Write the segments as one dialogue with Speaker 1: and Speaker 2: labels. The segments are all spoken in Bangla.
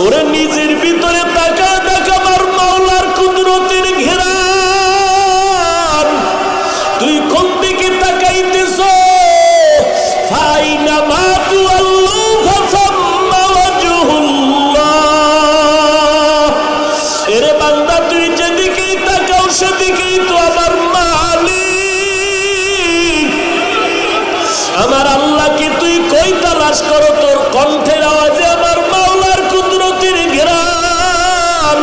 Speaker 1: ওরে নিজের ভিতরে তাকা তাকা আমার মাওলার কুদরতের ঘেরান। তুই কোন দিকে তাকাইতেছ? ফাইনা মা তুআল্লু ফাসাম্মা ওয়াজহুল্লাহ। এরে বান্দা, তুই যেদিকেই তাকাও সেদিকেই তো আমার মালিক। আমার আল্লাহকে তুই কই তালাশ করো? তোর কণ্ঠের আওয়াজে আমার মাওলার কুদরতের ঘেরান,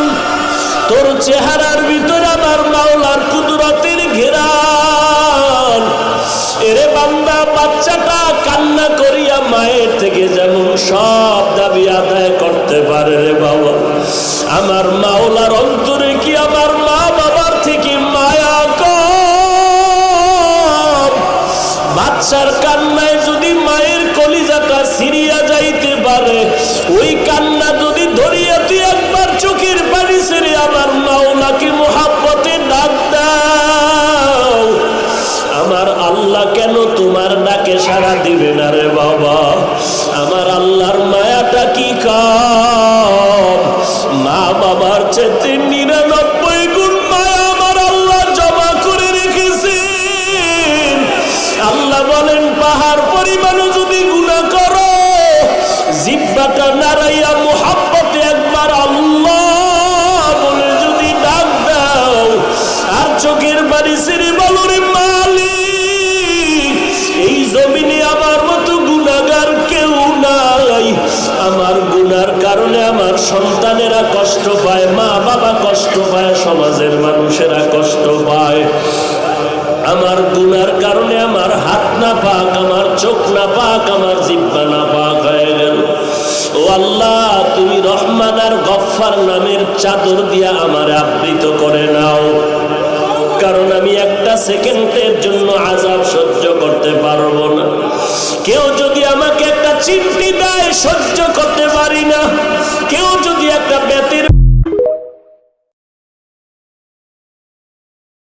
Speaker 1: তোর চেহারার ভিতরে আমার মাওলার কুদরতের ঘেরান। এরে বান্দা, বাচ্চাটা কান্না করিয়া মায়ের থেকে যেমন সব দাবি আদায় করতে পারে রে বাবা, আমার মাওলার অন্তরে কি আমার মা বাবার থেকে মায়া কম? বাচ্চার কান্নায় যদি মায়ের কলিজাটা সিরিয়া যাইতে পারে, ওই কান্না যদি ধরিয়া তুই একবার চোখের পানি ছেড়ে আমার মাওলাকে মুহাব্বতে ডাক দাও, আমার আল্লাহ কেন তোমার ডাকে সাড়া দিবে না রে বাবা? আমার আল্লাহর মায়াটা কি কম? মা বাবার চেয়ে 99 গুণ মায়া আমার আল্লাহ জমা করে রেখেছেন। আল্লাহ বলেন, পাহাড় পরিমাণও যদি গুনাহ করো, জিহ্বাটা নাড়াইয়া মুহাব্বতে একবার আল্লাহ বলে যদি ডাক দাও, আর চোখের বাড়ি ছেড়ে বলো, রে মালিক, এই জমিনে আমার মতো গুনাহগার কেউ নাই। আমার গুনার কারণে আমার সন্তানেরা কষ্ট পায়, মা বাবা কষ্ট পায়, সমাজের মানুষেরা কষ্ট পায়। আমার গুনার কারণে আমার হাত না পাক, আমার চোখ না পাক, আমার জিহ্বা না পাক হয়ে গেল। ও আল্লাহ, তুমি রহমান আর গফফার নামের চাদর দিয়া আমারে আবৃত করে নাও, কারণ আমি একটা সেকেন্ডের জন্য আযাব সহ্য করতে পারবো না। কেউ যদি আমাকে একটা চিমটি দেয়, সহ্য করতে পারি না।